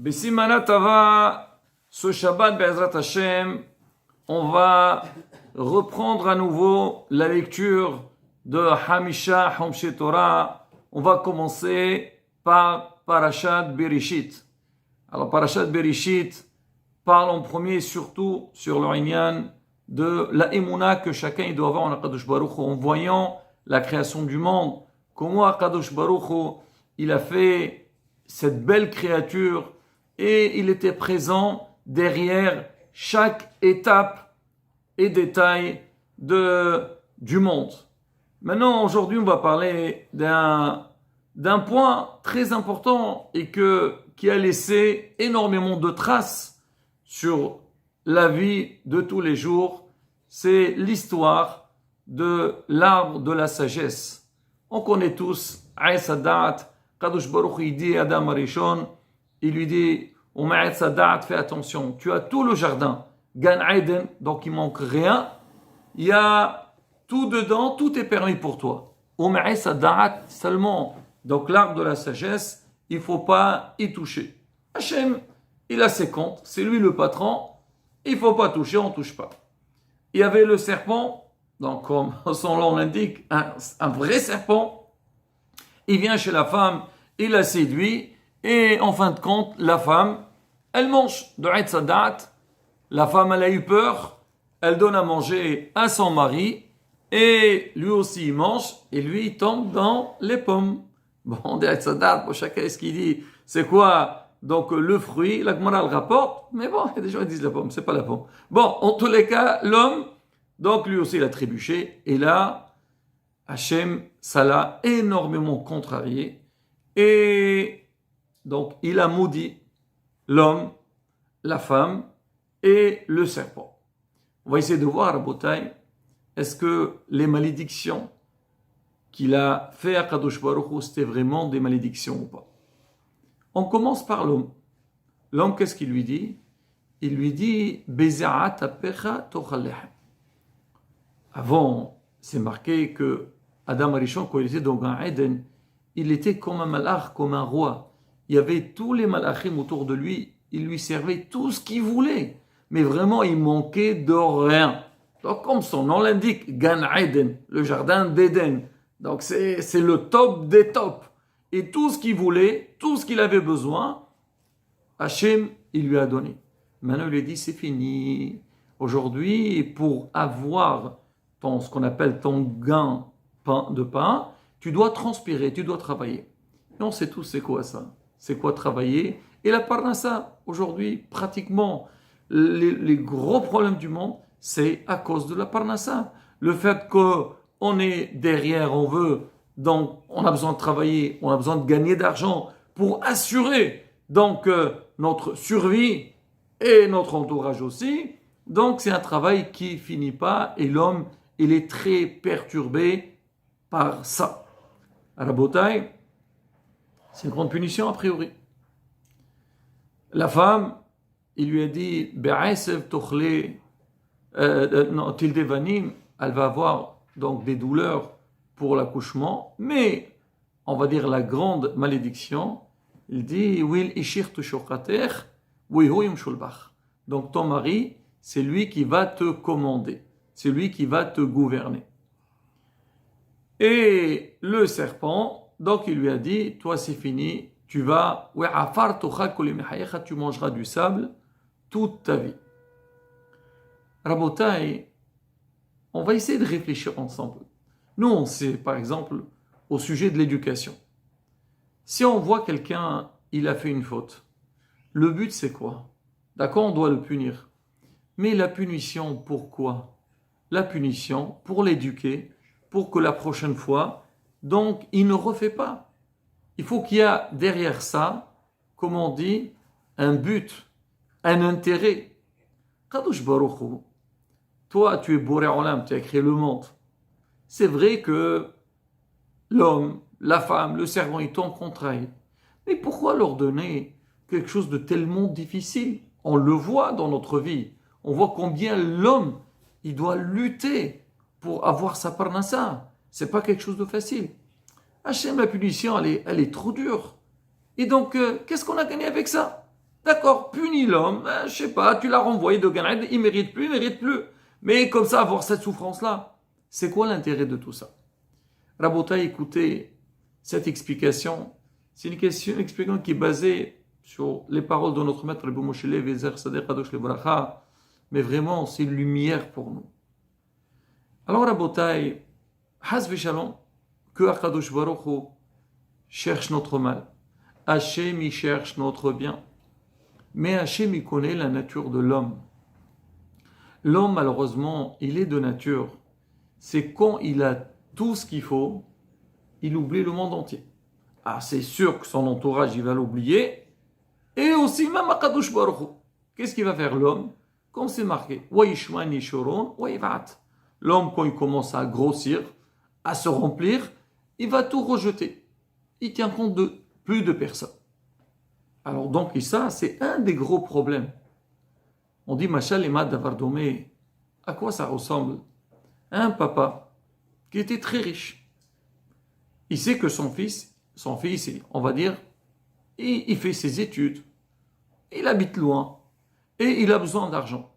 B'Simana Tava, ce Shabbat Be'ezrat Hashem, on va reprendre à nouveau la lecture de Hamisha Homshe Torah. On va commencer par Parashat Bereshit. Alors Parashat Bereshit parle en premier surtout sur le Inyan de la Emouna que chacun doit avoir en Akadosh Baruch Hu, en voyant la création du monde. Comment Akadosh Baruch Hu, il a fait cette belle créature et il était présent derrière chaque étape et détail du monde. Maintenant, aujourd'hui, on va parler d'un point très important et qui a laissé énormément de traces sur la vie de tous les jours. C'est l'histoire de l'arbre de la sagesse. On connaît tous Aïs Sadat, Kadosh Baruch Hu dit à Adam Arishon, il lui dit, U'ma'at Sadat, fais attention, tu as tout le jardin, Gan Eden, donc il manque rien, il y a tout dedans, tout est permis pour toi. U'ma'at Sadat, seulement, donc l'arbre de la sagesse, il ne faut pas y toucher. Hachem, il a ses comptes, c'est lui le patron, il ne faut pas toucher, on ne touche pas. Il y avait le serpent, donc comme son nom l'indique, un vrai serpent, il vient chez la femme, il la séduit, et en fin de compte, la femme, elle mange de Aït Sadat, la femme, elle a eu peur, elle donne à manger à son mari, et lui aussi il mange, et lui il tombe dans les pommes. Bon, de Aït Sadat, pour chacun, ce qu'il dit, c'est quoi? Donc le fruit, la Gemara le rapporte, mais bon, il y a des gens qui disent la pomme, c'est pas la pomme. Bon, en tous les cas, l'homme, donc lui aussi il a trébuché, et là, Hachem, ça l'a énormément contrarié, et donc il a maudit l'homme, la femme et le serpent. On va essayer de voir à Rabotai, est-ce que les malédictions qu'il a fait à Kadosh Baruch Hu, c'était vraiment des malédictions ou pas? On commence par l'homme. L'homme, qu'est-ce qu'il lui dit? Il lui dit Beza'at apecha tochal lechem. Avant, c'est marqué que Adam Arishon, quand il était dans Gan Eden, il était comme un malach, comme un roi. Il y avait tous les malachim autour de lui, il lui servait tout ce qu'il voulait. Mais vraiment, il manquait de rien. Donc, comme son nom l'indique, Gan Eden, le jardin d'Éden. Donc, c'est le top des tops. Et tout ce qu'il voulait, tout ce qu'il avait besoin, Hachem, il lui a donné. Maintenant, il lui a dit, c'est fini. Aujourd'hui, pour avoir ce qu'on appelle ton gain de pain, tu dois transpirer, tu dois travailler. Et on sait tous c'est quoi ça? C'est quoi travailler? Et la parnassa, aujourd'hui, pratiquement, les gros problèmes du monde, c'est à cause de la parnassa. Le fait qu'on est derrière, donc on a besoin de travailler, on a besoin de gagner d'argent pour assurer donc notre survie et notre entourage aussi. Donc c'est un travail qui finit pas et l'homme, il est très perturbé par ça. À la bataille, c'est une grande punition a priori. La femme, il lui a dit, elle va avoir donc des douleurs pour l'accouchement, mais on va dire la grande malédiction, il dit, donc ton mari, c'est lui qui va te commander, c'est lui qui va te gouverner. Et le serpent, donc il lui a dit, toi c'est fini, tu mangeras du sable toute ta vie. Rabotai, on va essayer de réfléchir ensemble. Nous, on sait, par exemple, au sujet de l'éducation. Si on voit quelqu'un, il a fait une faute, le but c'est quoi? D'accord, on doit le punir. Mais la punition, pourquoi? La punition, pour l'éduquer, pour que la prochaine fois, donc, il ne refait pas. Il faut qu'il y ait derrière ça, comme on dit, un but, un intérêt. Kadosh Baruch Hu, toi, tu es Boré Olam, tu as créé le monde. C'est vrai que l'homme, la femme, le servant, ils t'ont contraint. Mais pourquoi leur donner quelque chose de tellement difficile? On le voit dans notre vie. On voit combien l'homme, il doit lutter pour avoir sa parnassa. C'est pas quelque chose de facile. Hachem, la punition, elle est trop dure. Et donc, qu'est-ce qu'on a gagné avec ça? D'accord, punis l'homme, je sais pas, tu l'as renvoyé de Gan Eden, il mérite plus. Mais comme ça, avoir cette souffrance-là, c'est quoi l'intérêt de tout ça? Rabota, écoutez, cette explication, c'est une explication qui est basée sur les paroles de notre maître Rabbi Moshe Lev Ezer Sadeh Kadosh Lebracha, mais vraiment, c'est une lumière pour nous. Alors, Rabotai, Haz Veshalom, que Akadosh Baruch Hu cherche notre mal. Hachem, il cherche notre bien. Mais Hachem, il connaît la nature de l'homme. L'homme, malheureusement, il est de nature. C'est quand il a tout ce qu'il faut, il oublie le monde entier. Ah, c'est sûr que son entourage, il va l'oublier. Et aussi, même Akadosh Baruch Hu. Qu'est-ce qu'il va faire l'homme? Comme c'est marqué. L'homme, quand il commence à grossir, à se remplir, il va tout rejeter. Il tient compte de plus de personnes. Alors donc, et ça, c'est un des gros problèmes. On dit, Machal Emad Davardomé, à quoi ça ressemble? Un papa qui était très riche. Il sait que son fils, on va dire, il fait ses études, il habite loin, et il a besoin d'argent.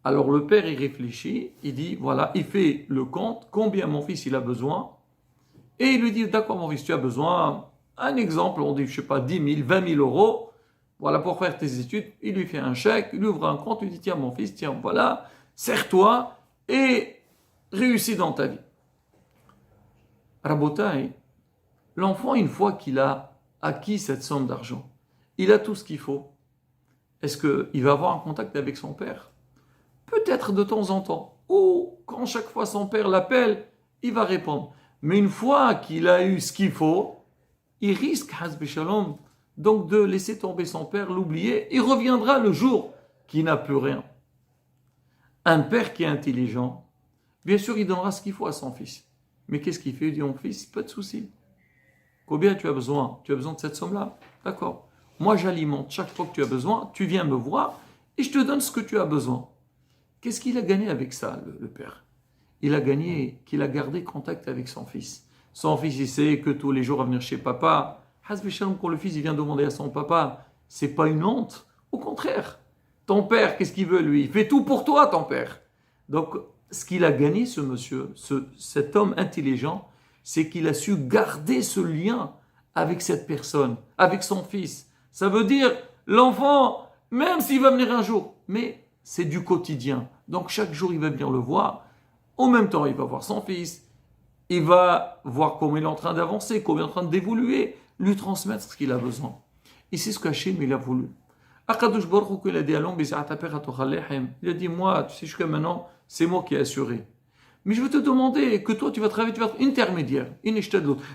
Alors le père, il réfléchit, il dit, voilà, il fait le compte, combien mon fils il a besoin, et il lui dit, d'accord mon fils, tu as besoin, un exemple, on dit, je sais pas, 10 000, 20 000 euros, voilà, pour faire tes études, il lui fait un chèque, il ouvre un compte, il dit, tiens mon fils, tiens, voilà, serre-toi, et réussis dans ta vie. Rabotai, l'enfant, une fois qu'il a acquis cette somme d'argent, il a tout ce qu'il faut. Est-ce qu'il va avoir un contact avec son père? Peut-être de temps en temps. Ou quand chaque fois son père l'appelle, il va répondre. Mais une fois qu'il a eu ce qu'il faut, il risque, Hazbe Shalom, donc de laisser tomber son père, l'oublier. Il reviendra le jour qu'il n'a plus rien. Un père qui est intelligent, bien sûr, il donnera ce qu'il faut à son fils. Mais qu'est-ce qu'il fait? Il dit, mon fils, pas de souci. Combien tu as besoin? Tu as besoin de cette somme-là? D'accord. Moi, j'alimente chaque fois que tu as besoin. Tu viens me voir et je te donne ce que tu as besoin. Qu'est-ce qu'il a gagné avec ça, le père? Il a gagné qu'il a gardé contact avec son fils. Son fils, il sait que tous les jours, à venir chez papa, Hazbe Shalom, quand le fils il vient demander à son papa, c'est pas une honte. Au contraire. Ton père, qu'est-ce qu'il veut, lui? Il fait tout pour toi, ton père. Donc, ce qu'il a gagné, ce monsieur, cet homme intelligent, c'est qu'il a su garder ce lien avec cette personne, avec son fils. Ça veut dire, l'enfant, même s'il va venir un jour, mais c'est du quotidien. Donc chaque jour, il va venir le voir. En même temps, il va voir son fils. Il va voir comment il est en train d'avancer, comment il est en train d'évoluer, lui transmettre ce qu'il a besoin. Et c'est ce qu'Hachem, il a voulu. Akadosh Baruch Hu, il a dit à l'homme, il a dit, moi, tu sais, jusqu'à maintenant, c'est moi qui ai assuré. Mais je veux te demander que toi, tu vas travailler, tu vas être intermédiaire,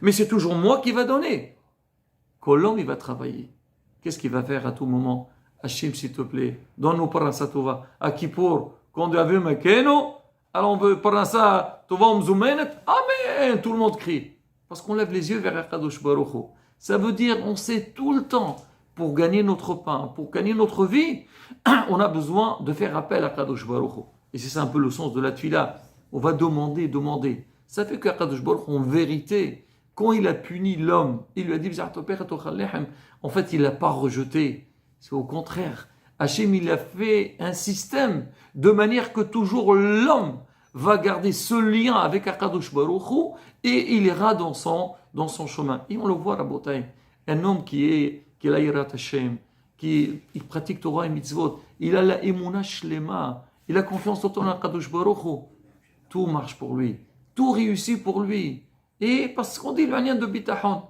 mais c'est toujours moi qui va donner. Quand l'homme, il va travailler, qu'est-ce qu'il va faire à tout moment? Hachem, s'il te plaît, donne-nous parnassa tova. À Kippour, quand on a vu Mekeno, alors on veut parnassa tova mzoumenet. Amen! Tout le monde crie. Parce qu'on lève les yeux vers Akadosh Baruch Hu. Ça veut dire, on sait tout le temps, pour gagner notre pain, pour gagner notre vie, on a besoin de faire appel à Akadosh Baruch Hu. Et c'est ça un peu le sens de la tefila. On va demander. Ça fait qu'Akadosh Baruch Hu, en vérité, quand il a puni l'homme, il lui a dit, en fait, il ne l'a pas rejeté. C'est au contraire. Hachem, il a fait un système de manière que toujours l'homme va garder ce lien avec Akadosh Baruch Hu et il ira dans son chemin. Et on le voit, Rabotai, un homme qui a la Yirat Hashem, il pratique Torah et Mitzvot, il a la Emunah Shlema, il a confiance en Akadosh Baruch Hu. Tout marche pour lui, tout réussit pour lui. Et parce qu'on dit le lien de bitachon,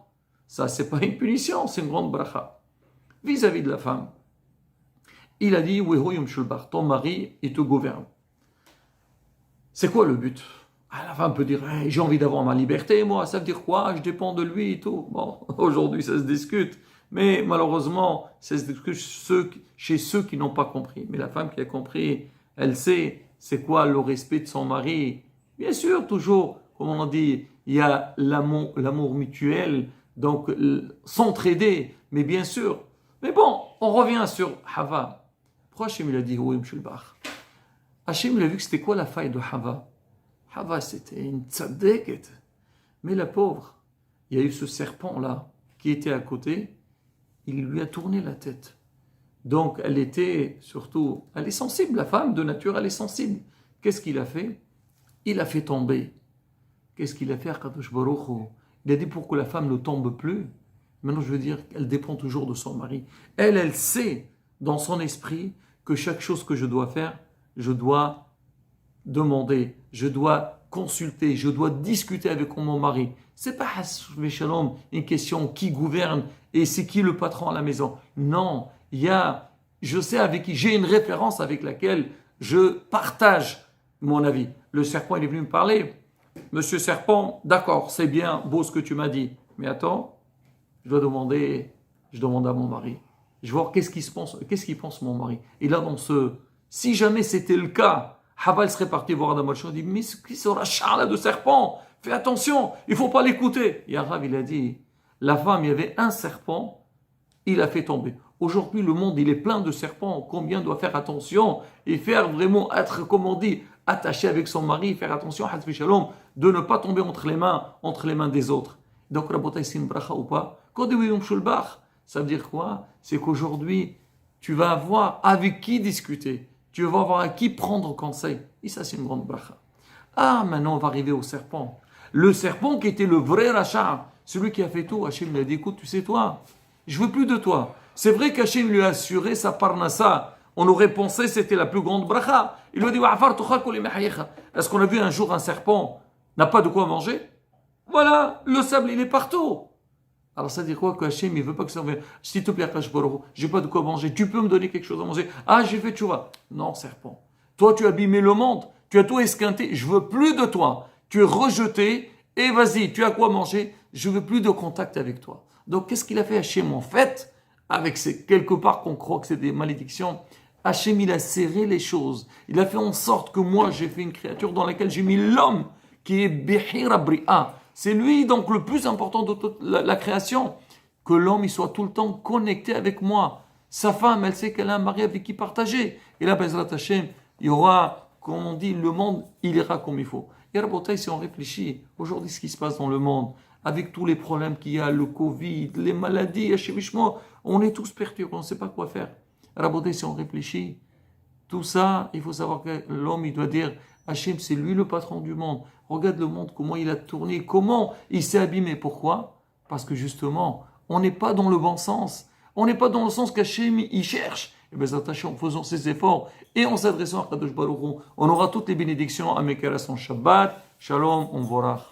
ça c'est pas une punition, c'est une grande bracha. Vis-à-vis de la femme, il a dit, ton mari, il te gouverne. C'est quoi le but? La femme peut dire, hey, j'ai envie d'avoir ma liberté, moi, ça veut dire quoi? Je dépends de lui et tout. Bon, aujourd'hui ça se discute, mais malheureusement, ça se discute chez ceux qui n'ont pas compris. Mais la femme qui a compris, elle sait c'est quoi le respect de son mari. Bien sûr, toujours, comme on dit, il y a l'amour mutuel, donc s'entraider, mais bien sûr. Mais bon, on revient sur Hava. Pourquoi Hachem il a dit oui, monsieur le bar? Hachem il a vu que c'était quoi la faille de Hava? Hava c'était une tzadeket. Mais la pauvre, il y a eu ce serpent là qui était à côté, il lui a tourné la tête. Donc, elle était surtout, elle est sensible, la femme de nature, elle est sensible. Qu'est-ce qu'il a fait? Il a fait tomber. Qu'est-ce qu'il a fait, Akadosh Baruch Hu? Il a dit pour que la femme ne tombe plus. Maintenant, je veux dire qu'elle dépend toujours de son mari. Elle sait dans son esprit que chaque chose que je dois faire, je dois demander, je dois consulter, je dois discuter avec mon mari. C'est pas Shalom, une question qui gouverne et c'est qui le patron à la maison. Non, je sais avec qui, j'ai une référence avec laquelle je partage mon avis. Le serpent, il est venu me parler. Monsieur Serpent, d'accord, c'est bien, beau ce que tu m'as dit. Mais attends, je demande à mon mari. Je vais voir qu'est-ce qu'il pense mon mari. Et là, si jamais c'était le cas, Haval serait parti voir Adam al-Shah, il dit, mais qui sera Charles de serpent? Fais attention, il ne faut pas l'écouter. Et Arav, il a dit, la femme, il y avait un serpent, il a fait tomber. Aujourd'hui, le monde, il est plein de serpents. Combien doit faire attention et faire vraiment être, comme on dit, attaché avec son mari, faire attention, de ne pas tomber entre les mains des autres. Donc, Rabotai, c'est une bracha ou pas? Ça veut dire quoi? C'est qu'aujourd'hui, tu vas avoir avec qui discuter. Tu vas avoir à qui prendre conseil. Et ça, c'est une grande bracha. Ah, maintenant, on va arriver au serpent. Le serpent qui était le vrai rachat, celui qui a fait tout, Hachem lui a dit, écoute, tu sais toi, je veux plus de toi. C'est vrai qu'Hachem lui a assuré sa parnassa. On aurait pensé que c'était la plus grande bracha. Il lui a dit, est-ce qu'on a vu un jour un serpent n'a pas de quoi manger? Voilà, le sable, il est partout. Alors ça veut dire quoi? Que Hachem, il ne veut pas que ça revienne. S'il te plaît, je n'ai pas de quoi manger. Tu peux me donner quelque chose à manger? Ah, j'ai fait tchouva. Non, serpent. Toi, tu as abîmé le monde. Tu as tout esquinté. Je veux plus de toi. Tu es rejeté. Et vas-y, tu as quoi manger? Je veux plus de contact avec toi. Donc, qu'est-ce qu'il a fait Hachem? En fait, avec quelque part qu'on croit que c'est des malédictions, Hachem, il a serré les choses. Il a fait en sorte que moi, j'ai fait une créature dans laquelle j'ai mis l'homme, qui est Bihir Abri'a. C'est lui, donc, le plus important de toute la création. Que l'homme, il soit tout le temps connecté avec moi. Sa femme, elle sait qu'elle a un mari avec qui partager. Et là, Bezrat Hachem, il y aura, comme on dit, le monde, il ira comme il faut. Et Rabotai, si on réfléchit, aujourd'hui, ce qui se passe dans le monde, avec tous les problèmes qu'il y a, le Covid, les maladies, on est tous perturbés, on ne sait pas quoi faire. Rabotai, si on réfléchit, tout ça, il faut savoir que l'homme, il doit dire, Hachem, c'est lui le patron du monde. Regarde le monde, comment il a tourné, comment il s'est abîmé. Pourquoi? Parce que justement, on n'est pas dans le bon sens. On n'est pas dans le sens qu'Hachem, il cherche. Et bien, en faisant ces efforts et en s'adressant à Kadosh Baruch Hu, on aura toutes les bénédictions à Mekara son Shabbat. Shalom, on vorach.